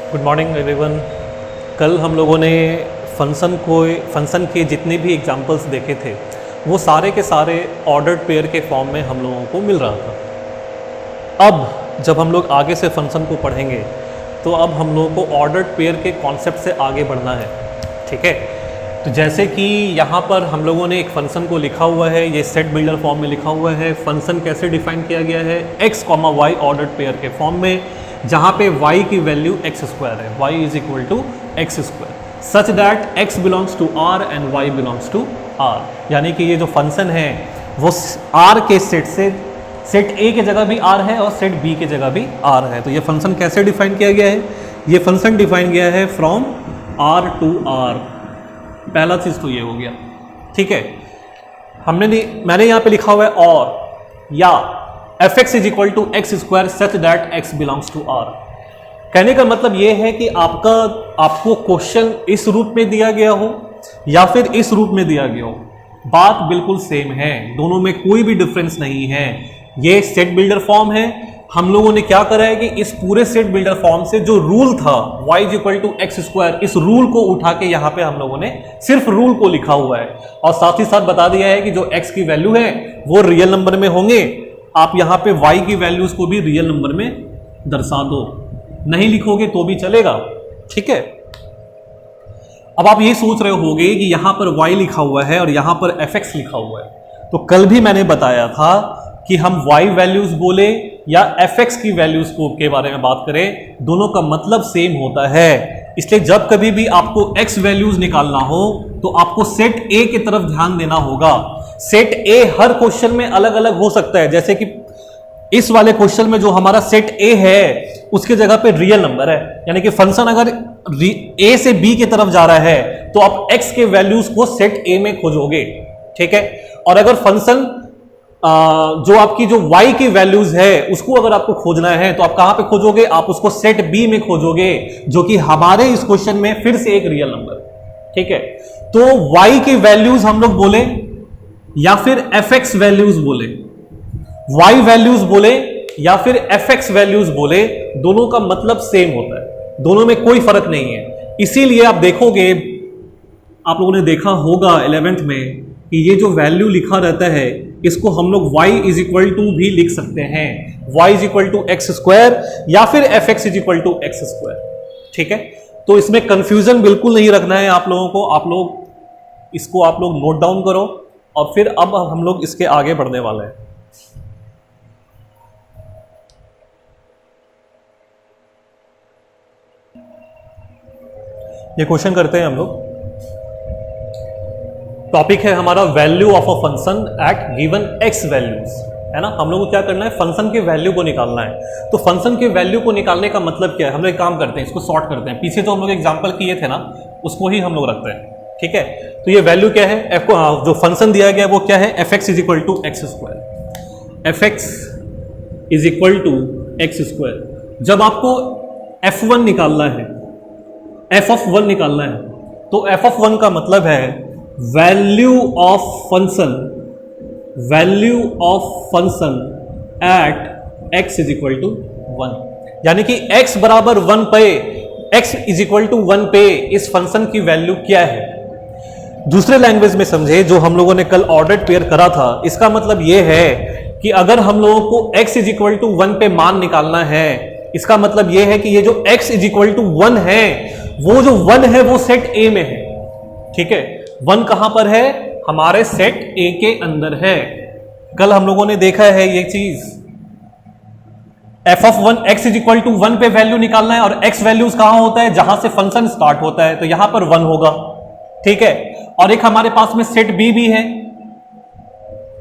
Good morning everyone. कल हम लोगों ने फंक्शन के जितने भी एग्जांपल्स देखे थे वो सारे के सारे ऑर्डर्ड पेयर के फॉर्म में हम लोगों को मिल रहा था। अब जब हम लोग आगे से फंक्शन को पढ़ेंगे तो अब हम लोगों को ऑर्डर्ड पेयर के कॉन्सेप्ट से आगे बढ़ना है, ठीक है। तो जैसे कि यहाँ पर हम लोगों ने एक फंक्शन को लिखा हुआ है, ये सेट बिल्डर फॉर्म में लिखा हुआ है। फंक्शन कैसे डिफाइन किया गया है? x, y ऑर्डर्ड पेयर के फॉर्म में, जहाँ पे y की वैल्यू x स्क्वायर है, y is equal to x square, such that x belongs to r and y belongs to r। यानी कि ये जो फंक्शन है वो r के सेट से सेट a की जगह भी r है और सेट b की जगह भी r है। तो ये फंक्शन कैसे डिफाइन किया गया है? ये फंक्शन डिफाइन किया है फ्रॉम r टू r। पहला चीज तो ये हो गया, ठीक है। मैंने यहाँ पे लिखा हुआ है और या fx is equal to x square such that x belongs to r। कहने का मतलब ये है कि आपको क्वेश्चन इस रूप में दिया गया हो या फिर इस रूप में दिया गया हो, बात बिल्कुल सेम है, दोनों में कोई भी डिफरेंस नहीं है। ये सेट बिल्डर फॉर्म है। हम लोगों ने क्या करा है कि इस पूरे सेट बिल्डर फॉर्म से जो रूल था y is equal to x square, इस रूल को उठा के यहाँ पे हम लोगों ने सिर्फ रूल को लिखा हुआ है और साथ ही साथ बता दिया है कि जो x की वैल्यू है वो रियल नंबर में होंगे। आप यहाँ पे y की वैल्यूज को भी रियल नंबर में दर्शा दो, नहीं लिखोगे तो भी चलेगा, ठीक है। अब आप ये सोच रहे होगे कि यहाँ पर y लिखा हुआ है और यहाँ पर fx लिखा हुआ है, तो कल भी मैंने बताया था कि हम y वैल्यूज बोले या fx की वैल्यूज को के बारे में बात करें, दोनों का मतलब सेम होता है। इसलिए जब कभी भी आपको x वैल्यूज निकालना हो तो आपको सेट a की तरफ ध्यान देना होगा। सेट a हर क्वेश्चन में अलग अलग हो सकता है, जैसे कि इस वाले क्वेश्चन में जो हमारा सेट a है उसके जगह पे रियल नंबर है, यानी कि फंक्शन अगर a से b की तरफ जा रहा है तो आप x के वैल्यूज को सेट a में खोजोगे, ठीक है। और अगर फंक्शन जो आपकी जो y की वैल्यूज है उसको अगर आपको खोजना है तो आप कहां पे खोजोगे? आप उसको सेट b में खोजोगे, जो कि हमारे इस क्वेश्चन में फिर से एक रियल नंबर, ठीक है। तो y की वैल्यूज हम लोग बोले या फिर fx वैल्यूज बोले, y वैल्यूज बोले या फिर fx वैल्यूज बोले, दोनों का मतलब सेम होता है, दोनों में कोई फर्क नहीं है। इसीलिए आप देखोगे, आप लोगों ने देखा होगा 11th में कि ये जो वैल्यू लिखा रहता है इसको हम लोग y इज इक्वल टू भी लिख सकते हैं, y is equal to x square या फिर fx is equal to x square, ठीक है। तो इसमें कंफ्यूजन बिल्कुल नहीं रखना है आप लोगों को, आप लोग नोट डाउन करो और फिर अब हम लोग इसके आगे बढ़ने वाले हैं। ये क्वेश्चन करते हैं हम लोग। टॉपिक है हमारा value of a function at given x values, है ना। हम लोग को क्या करना है? फंक्शन के वैल्यू को निकालना है। तो फंक्शन के वैल्यू को निकालने का मतलब क्या है? हम लोग एक काम करते हैं, इसको सॉर्ट करते हैं। पीछे तो हम लोग एग्जांपल किए थे ना, उसको ही हम लोग रखते हैं, ठीक है। तो ये वैल्यू क्या है? f को जो फंक्शन दिया गया वो क्या है? fx is equal to x square, fx is equal to x square. जब आपको f1 निकालना है, f ऑफ 1 निकालना है, तो f ऑफ 1 का मतलब है value of function at x is equal to 1, यानी कि x बराबर 1 पे, x इज इक्वल टू 1 पे इस फंक्शन की वैल्यू क्या है। दूसरे लैंग्वेज में समझे, जो हम लोगों ने कल ऑर्डर्ड पेयर करा था, इसका मतलब यह है कि अगर हम लोगों को x इज इक्वल टू 1 पे मान निकालना है, इसका मतलब यह है कि ये जो x इज इक्वल टू 1 है, वो जो 1 है वो सेट a में है, ठीक है। 1 कहां पर है? हमारे सेट A के अंदर है। कल हम लोगों ने देखा है ये चीज, f of 1 x is equal to 1 पे वैल्यू निकालना है और x वैल्यूज कहां होता है? जहां से फंक्शन स्टार्ट होता है, तो यहां पर 1 होगा, ठीक है। और एक हमारे पास में सेट B भी है,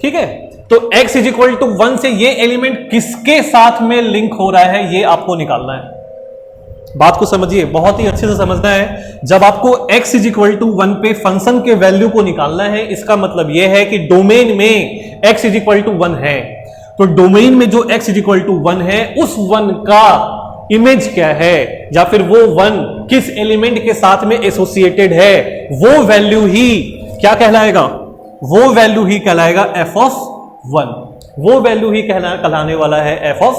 ठीक है। तो x इज इक्वल टू 1 से ये एलिमेंट किसके साथ में लिंक हो रहा है, ये आपको निकालना है। बात को समझिए, बहुत ही अच्छे से समझना है। जब आपको x इज इक्वल टू 1 पे फंक्शन के वैल्यू को निकालना है, इसका मतलब यह है कि डोमेन में x इज इक्वल टू 1 है, तो डोमेन में जो x इज इक्वल टू 1 है उस 1 का इमेज क्या है, या फिर वो 1 किस एलिमेंट के साथ में एसोसिएटेड है, वो वैल्यू ही क्या कहलाएगा? वो वैल्यू ही कहलाएगा f ऑफ 1, वो वैल्यू ही कहलाने वाला है f ऑफ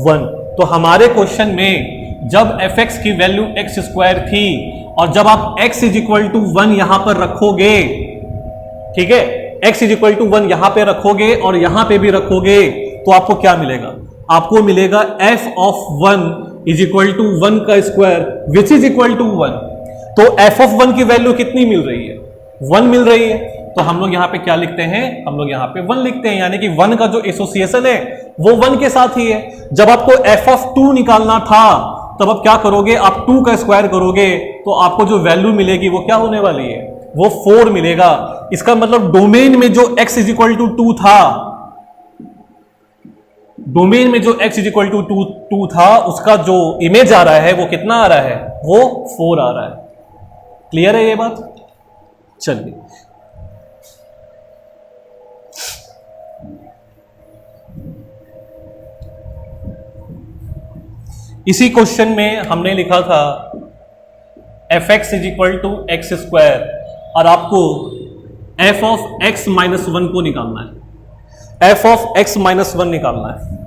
1। तो हमारे क्वेश्चन में जब fx की वैल्यू एक्स स्क्वायर थी और जब आप x इज इक्वल टू 1 यहां पर रखोगे, ठीक है, x इज इक्वल टू 1 यहां पे रखोगे और यहां पे भी रखोगे, तो आपको क्या मिलेगा? आपको मिलेगा f of 1 is equal to 1 का square which is equal to 1। तो f ऑफ 1 की वैल्यू कितनी मिल रही है? 1 मिल रही है। तो हम लोग यहां पे क्या लिखते हैं? हम लोग यहां पे 1 लिखते हैं, यानी कि 1 का जो एसोसिएशन है वो 1 के साथ ही है। जब आपको f ऑफ 2 निकालना था तब आप क्या करोगे? आप 2 का स्क्वायर करोगे तो आपको जो वैल्यू मिलेगी वो क्या होने वाली है? वो 4 मिलेगा। इसका मतलब डोमेन में जो x इज इक्वल टू 2 था, डोमेन में जो x इज इक्वल टू 2 था, उसका जो इमेज आ रहा है वो कितना आ रहा है? वो 4 आ रहा है। क्लियर है ये बात? चलिए, इसी क्वेश्चन में हमने लिखा था fx is equal to x square और आपको f ऑफ x माइनस 1 को निकालना है, f ऑफ x माइनस 1 निकालना है।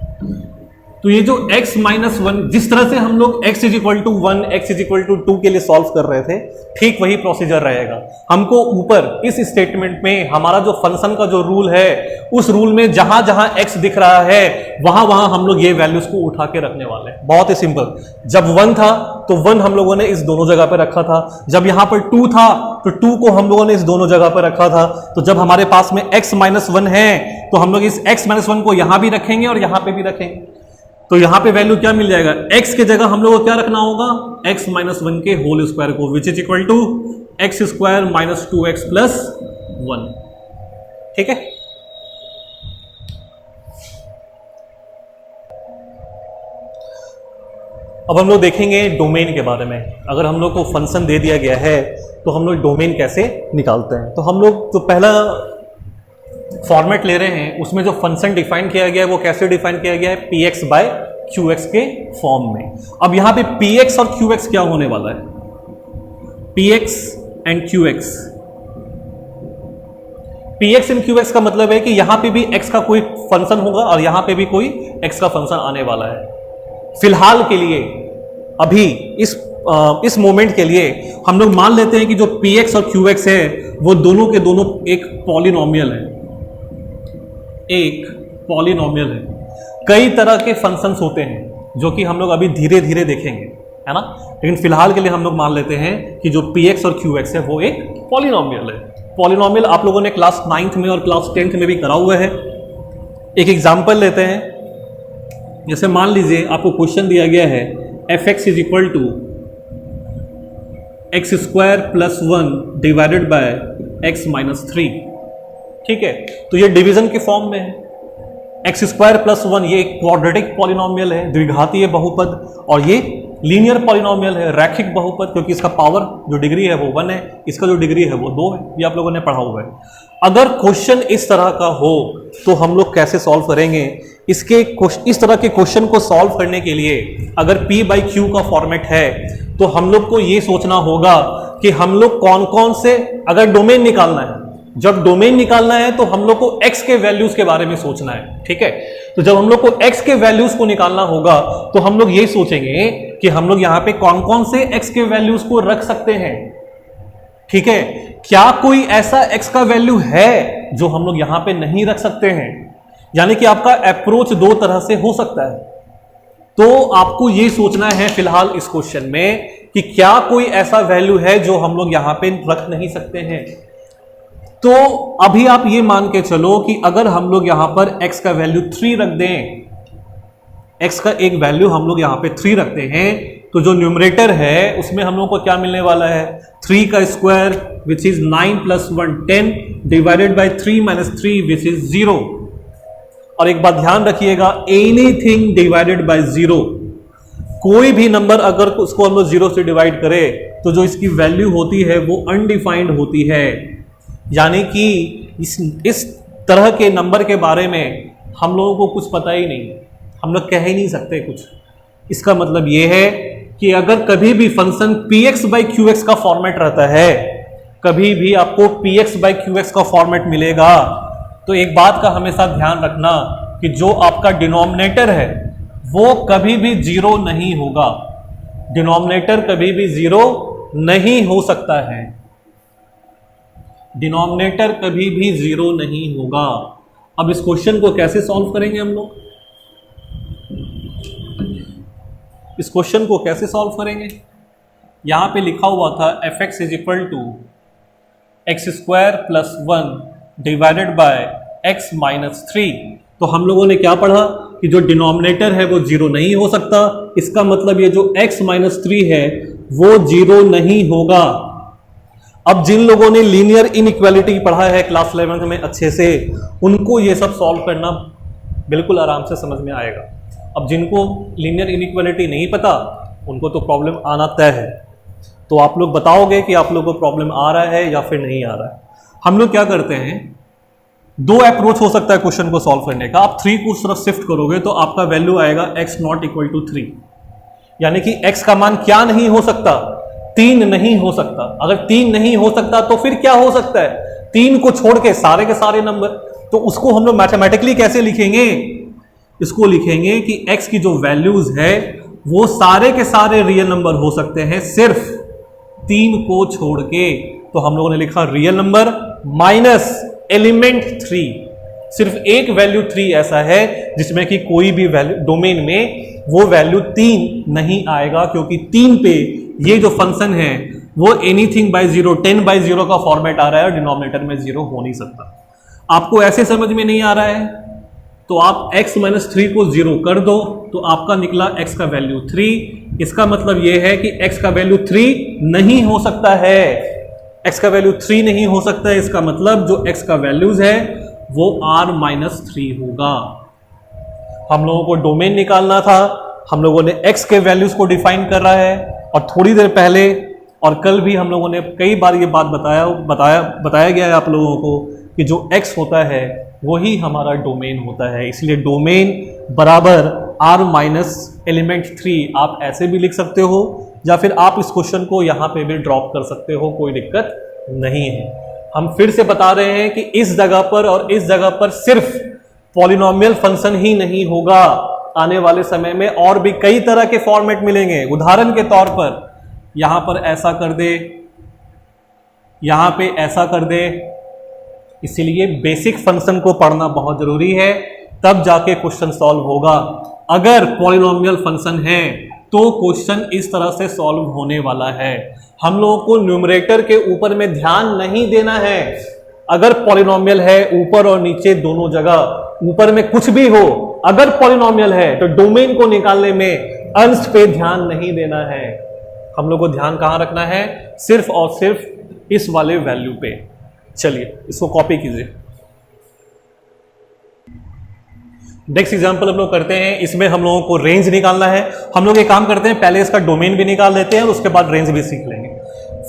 तो ये जो x माइनस 1, जिस तरह से हम लोग x is equal to 1, x is equal to 2 के लिए सॉल्व कर रहे थे, ठीक वही प्रोसीजर रहेगा। हमको ऊपर इस स्टेटमेंट में हमारा जो फंक्शन का जो रूल है, उस रूल में जहां जहां x दिख रहा है वहां वहां हम लोग ये वैल्यूज को उठा के रखने वाले हैं। बहुत ही सिंपल। जब 1 था तो 1 हम लोगों ने इस दोनों जगह पे रखा था, जब यहां पर 2 था तो 2 को हम लोगों ने इस दोनों जगह पर रखा था। तो जब हमारे पास में x माइनस 1 है तो हम लोग इस x माइनस 1 को यहां भी रखेंगे और यहां पे भी रखेंगे। तो यहां पे वैल्यू क्या मिल जाएगा? x के जगह हम लोग को क्या रखना होगा? x माइनस 1 के होल स्क्वायर को, which is equal to x square minus 2x plus 1। ठीक है, अब हम लोग देखेंगे डोमेन के बारे में। अगर हम लोग को फंक्शन दे दिया गया है तो हम लोग डोमेन कैसे निकालते हैं। तो हम लोग जो पहला फॉर्मेट ले रहे हैं उसमें जो फंक्शन डिफाइन किया गया है वो कैसे डिफाइन किया गया है? px बाय qx के फॉर्म में। अब यहां पे px और qx क्या होने वाला है? px and qx, px and qx का मतलब है कि यहां पे भी x का कोई फंक्शन होगा और यहां पे भी कोई x का फंक्शन आने वाला है। फिलहाल के लिए, अभी इस मोमेंट के लिए हम लोग मान लेते हैं कि जो px और qx है वो दोनों के दोनों एक पॉलिनोमियल है, एक पॉलिनोमियल है। कई तरह के फंक्शंस होते हैं जो कि हम लोग अभी धीरे धीरे देखेंगे, है ना। लेकिन फिलहाल के लिए हम लोग मान लेते हैं कि जो px और qx है वो एक पॉलिनोमियल है। पॉलिनोमियल आप लोगों ने क्लास 9th में और क्लास 10th में भी करा हुआ है। एक एग्जांपल लेते हैं, जैसे मान लीजिए आपको क्वेश्चन दिया गया है fx is equal to x square plus 1 divided by x minus 3। ठीक है, तो ये डिवीजन के फॉर्म में है। एक्स स्क्वायर प्लस 1 ये एक क्वाड्रेटिक पॉलिनोमियल है, द्विघातीय बहुपद, और ये लीनियर पॉलिनोमियल है, रैखिक बहुपद, क्योंकि इसका पावर जो डिग्री है वो 1 है, इसका जो डिग्री है वो 2 है। ये आप लोगों ने पढ़ा हुआ है। अगर क्वेश्चन इस तरह का हो तो हम लोग कैसे सॉल्व करेंगे? इस तरह के क्वेश्चन को सॉल्व करने के लिए अगर p बाई क्यू का फॉर्मेट है तो हम लोग को ये सोचना होगा कि हम लोग कौन कौन से, अगर डोमेन निकालना है, जब डोमेन निकालना है तो हम लोग को x के वैल्यूज के बारे में सोचना है। ठीक है, तो जब हम लोग को x के वैल्यूज को निकालना होगा तो हम लोग ये सोचेंगे कि हम लोग यहां पे कौन कौन से x के वैल्यूज को रख सकते हैं। ठीक है, क्या कोई ऐसा x का वैल्यू है जो हम लोग यहां पे नहीं रख सकते हैं? यानी कि आपका अप्रोच 2 तरह से हो सकता है। तो आपको ये सोचना है फिलहाल इस क्वेश्चन में कि क्या कोई ऐसा वैल्यू है जो हम लोग यहां पे रख नहीं सकते हैं। तो अभी आप ये मान के चलो कि अगर हम लोग यहां पर x का वैल्यू 3 रख दें, x का एक वैल्यू हम लोग यहां पे 3 रखते हैं, तो जो न्यूमरेटर है उसमें हम लोग को क्या मिलने वाला है? 3 का square which is 9 plus 1 10 divided by 3 minus 3 which is 0। और एक बात ध्यान रखिएगा, एनीथिंग डिवाइडेड बाय 0, कोई भी नंबर अगर उसको हम लोग 0 से डिवाइड करें तो जो इसकी वैल्यू होती है वो अनडिफाइंड होती है। यानी कि इस तरह के नंबर के बारे में हम लोगों को कुछ पता ही नहीं, हम लोग कह ही नहीं सकते कुछ। इसका मतलब ये है कि अगर कभी भी फंक्शन px बाई qx का फॉर्मेट रहता है, कभी भी आपको px बाई qx का फॉर्मेट मिलेगा, तो एक बात का हमेशा ध्यान रखना कि जो आपका डिनोमिनेटर है वो कभी भी 0 नहीं होगा। डिनोमिनेटर कभी भी 0 नहीं हो सकता है, डिनोमिनेटर कभी भी 0 नहीं होगा। अब इस क्वेश्चन को कैसे सॉल्व करेंगे हम लोग, इस क्वेश्चन को कैसे सॉल्व करेंगे? यहां पे लिखा हुआ था fx is equal to x square plus 1 divided by x minus 3। तो हम लोगों ने क्या पढ़ा कि जो डिनोमिनेटर है वो 0 नहीं हो सकता, इसका मतलब ये जो x माइनस 3 है वो 0 नहीं होगा। अब जिन लोगों ने लीनियर इनइक्वालिटी पढ़ा है क्लास 11th में अच्छे से, उनको ये सब सॉल्व करना बिल्कुल आराम से समझ में आएगा। अब जिनको लीनियर इनइक्वालिटी नहीं पता उनको तो प्रॉब्लम आना तय है। तो आप लोग बताओगे कि आप लोगों को प्रॉब्लम आ रहा है या फिर नहीं आ रहा है। हम लोग क्या करते हैं, दो अप्रोच हो सकता है क्वेश्चन को सॉल्व करने का। आप 3 को उस तरफ शिफ्ट करोगे तो आपका वैल्यू आएगा x नॉट इक्वल टू 3, यानी कि x का मान क्या नहीं हो सकता, 3 नहीं हो सकता। अगर 3 नहीं हो सकता तो फिर क्या हो सकता है, 3 को छोड़ के सारे नंबर। तो उसको हम लोग मैथमेटिकली कैसे लिखेंगे, इसको लिखेंगे कि x की जो वैल्यूज है वो सारे के सारे रियल नंबर हो सकते हैं सिर्फ 3 को छोड़ के। तो हम लोगों ने लिखा रियल नंबर माइनस एलिमेंट 3। सिर्फ एक वैल्यू 3 ऐसा है जिसमें कि कोई भी वैल्यू डोमेन में वो वैल्यू 3 नहीं आएगा, क्योंकि 3 पे ये जो फंक्शन है वो एनीथिंग बाय 0 10 बाय 0 का फॉर्मेट आ रहा है और डिनोमिनेटर में 0 हो नहीं सकता। आपको ऐसे समझ में नहीं आ रहा है तो आप x माइनस 3 को 0 कर दो तो आपका निकला x का वैल्यू 3। इसका मतलब यह है कि x का वैल्यू 3 नहीं हो सकता है, x का वैल्यू 3 नहीं हो सकता है। इसका मतलब जो x का वैल्यूज है वो r माइनस 3 होगा। हम लोगों को डोमेन निकालना था, हम लोगों ने x के वैल्यूज को डिफाइन कर रहा है, और थोड़ी देर पहले और कल भी हम लोगों ने कई बार ये बात बताया गया है आप लोगों को कि जो x होता है वही हमारा डोमेन होता है। इसलिए डोमेन बराबर r माइनस एलिमेंट 3 आप ऐसे भी लिख सकते हो, या फिर आप इस क्वेश्चन को यहाँ पे भी ड्रॉप कर सकते हो, कोई दिक्कत नहीं है। हम फिर से बता रहे हैं कि इस जगह पर और इस जगह पर सिर्फ पॉलिनोमियल फंक्शन ही नहीं होगा, आने वाले समय में और भी कई तरह के फॉर्मेट मिलेंगे। उदाहरण के तौर पर यहां पर ऐसा कर दे, यहां पे ऐसा कर दे। इसीलिए बेसिक फंक्शन को पढ़ना बहुत जरूरी है, तब जाके क्वेश्चन सॉल्व होगा। अगर पॉलिनोमियल फंक्शन है तो क्वेश्चन इस तरह से सॉल्व होने वाला है। हम लोगों को न्यूमरेटर के ऊपर में ध्यान नहीं देना है। अगर पॉलिनोमियल है ऊपर और नीचे दोनों जगह, ऊपर में कुछ भी हो, अगर पॉलिनोमियल है तो डोमेन को निकालने में अंश पे ध्यान नहीं देना है। हम लोग को ध्यान कहां रखना है, सिर्फ और सिर्फ इस वाले वैल्यू पे। चलिए इसको कॉपी कीजिए। नेक्स्ट एग्जांपल हम लोग करते हैं, इसमें हम लोगों को रेंज निकालना है। हम लोग एक काम करते हैं, पहले इसका डोमेन भी निकाल लेते हैं और उसके बाद रेंज भी सीख लेंगे।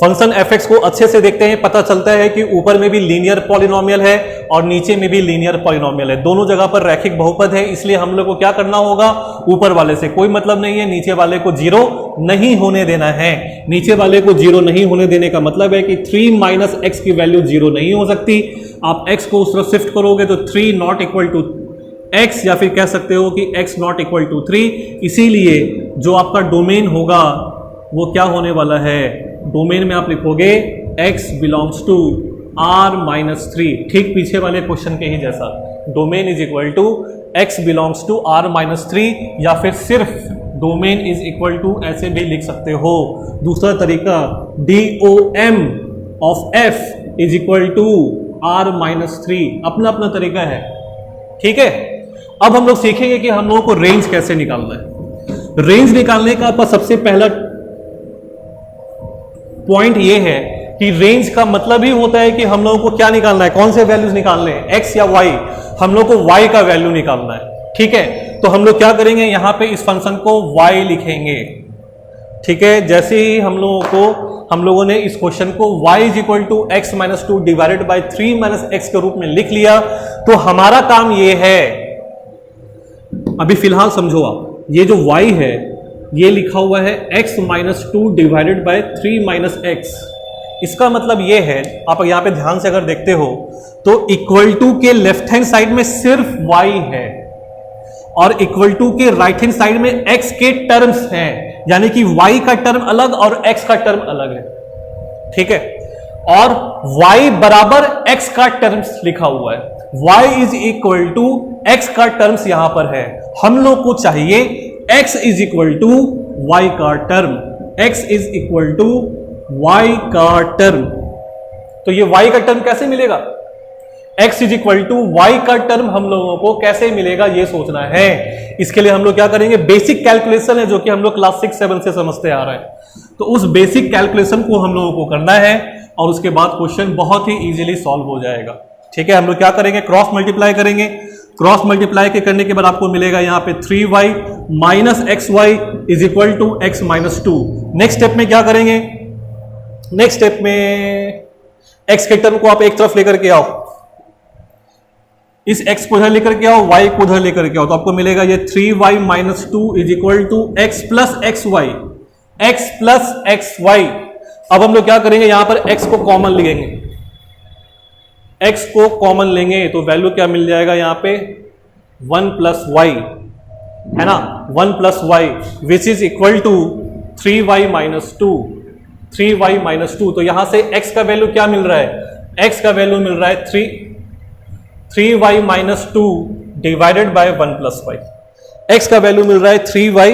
फंक्शन fx को अच्छे से देखते हैं, पता चलता है कि ऊपर में भी लीनियर पॉलिनोमियल है और नीचे में भी लीनियर पॉलिनोमियल है, दोनों जगह पर रैखिक बहुपद है। इसलिए हम लोग को क्या करना होगा, ऊपर वाले से कोई मतलब नहीं है, नीचे वाले को 0 नहीं होने देना है। नीचे वाले को 0 नहीं होने देने का मतलब है कि 3 माइनस एक्स की वैल्यू 0 नहीं हो सकती। आप x को उस तरफ शिफ्ट करोगे तो 3 नॉट इक्वल टू x, या फिर कह सकते हो कि x नॉट इक्वल टू 3। इसीलिए जो आपका डोमेन होगा वो क्या होने वाला है, डोमेन में आप लिखोगे x belongs to r minus 3, ठीक पीछे वाले क्वेश्चन के ही जैसा। Domain is equal to x belongs to r minus 3, या फिर सिर्फ डोमेन इज इक्वल टू ऐसे भी लिख सकते हो। दूसरा तरीका DOM of f is equal to r minus 3, अपना अपना तरीका है, ठीक है। अब हम लोग सीखेंगे कि हम लोगों को रेंज कैसे निकालना है। रेंज निकालने का आपका सबसे पहला पॉइंट ये है कि रेंज का मतलब ही होता है कि हम लोगों को क्या निकालना है, कौन से वैल्यूज निकालने हैं, एक्स या वाई। हम लोग को y का वैल्यू निकालना है, ठीक है। तो हम लोग क्या करेंगे, यहां पे इस फंक्शन को y लिखेंगे, ठीक है। जैसे ही हम लोगों ने इस क्वेश्चन को y is equal to x minus 2 divided by 3 minus x के रूप में लिख लिया, तो हमारा काम ये है, अभी फिलहाल समझो आप, ये जो y है ये लिखा हुआ है x minus 2 divided by 3 minus x. इसका मतलब ये है, आप यहाँ पे ध्यान से अगर देखते हो तो इक्वल टू के लेफ्ट हैंड साइड में सिर्फ y है और इक्वल टू के राइट हैंड साइड में x के टर्म्स हैं। यानी कि y का टर्म अलग और x का टर्म अलग है, ठीक है। और y बराबर x का टर्म्स लिखा हुआ है, y is equal to x का टर्म्स यहां पर है। हम लोग को चाहिए x is equal to y का term, x is equal to y का टर्म। तो ये y का टर्म कैसे मिलेगा, x is equal to y का टर्म हम लोगों को कैसे मिलेगा ये सोचना है। इसके लिए हम लोग क्या करेंगे, बेसिक कैलकुलेशन है जो कि हम लोग क्लास 6-7 से समझते आ रहे हैं। तो उस बेसिक कैलकुलेशन को हम लोगों को करना है और उसके बाद क्वेश्चन बहुत ही इजीली सॉल्व हो जाएगा, ठीक है। हम लोग क्या करेंगे, क्रॉस मल्टीप्लाई करेंगे। क्रॉस मल्टीप्लाई के करने के बाद आपको मिलेगा यहाँ पे 3y minus x y is equal to x minus 2। Next step में क्या करेंगे, नेक्स्ट स्टेप में x के टर्म को आप एक तरफ लेकर के आओ, इस x को इधर लेकर के आओ, y को उधर लेकर के आओ, तो आपको मिलेगा ये 3y minus 2 is equal to x plus x y, x plus x y. अब हम लोग क्या करेंगे, यहां पर x को कॉमन लेंगे, x को कॉमन लेंगे तो वैल्यू क्या मिल जाएगा यहां पे 1 प्लस वाई, है ना, 1 plus y which is equal to 3y minus 2, 3y minus 2। तो यहां से x का वैल्यू क्या मिल रहा है, x का वैल्यू मिल रहा है 3y minus 2 divided by 1 plus y. X का वैल्यू मिल रहा है 3y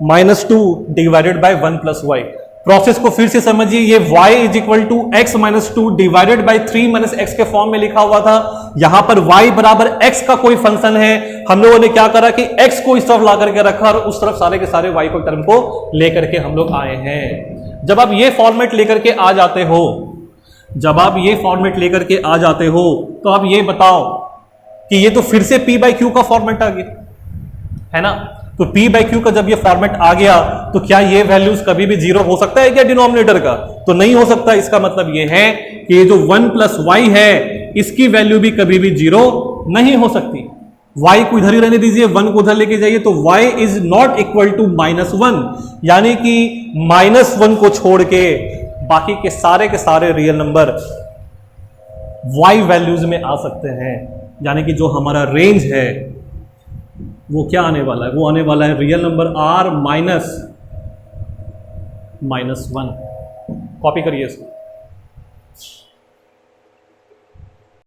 minus 2 divided by 1 plus y. Process को फिर से समझिए, ये y is equal to x minus 2 divided by 3 minus x के फॉर्म में लिखा हुआ था। यहां पर y बराबर x का कोई फंक्शन है, हम लोगों ने क्या करा कि x को इस तरफ ला करके रखा और उस तरफ सारे के सारे y को टर्म को लेकर के हम लोग आए हैं। जब आप ये फॉर्मेट लेकर के आ जाते हो, जब आप ये फॉर्मेट लेकर के आ जाते हो तो आप ये बताओ कि ये तो फिर से p बाई क्यू का फॉर्मेट आ गया, है ना। तो p बाई क्यू का जब ये फॉर्मेट आ गया तो क्या ये वैल्यूज कभी भी जीरो हो सकता है क्या डिनोमिनेटर का, तो नहीं हो सकता। इसका मतलब ये है कि ये जो 1 प्लस वाई है इसकी वैल्यू भी कभी भी जीरो नहीं हो सकती। y को इधर ही रहने दीजिए, 1 को उधर लेके जाइए, तो y is not equal to -1, यानी कि -1 को छोड़ के बाकी के सारे रियल नंबर y वैल्यूज में आ सकते हैं। यानी कि जो हमारा रेंज है वो क्या आने वाला है, वो आने वाला है real number r minus -1। Copy करिए इसको।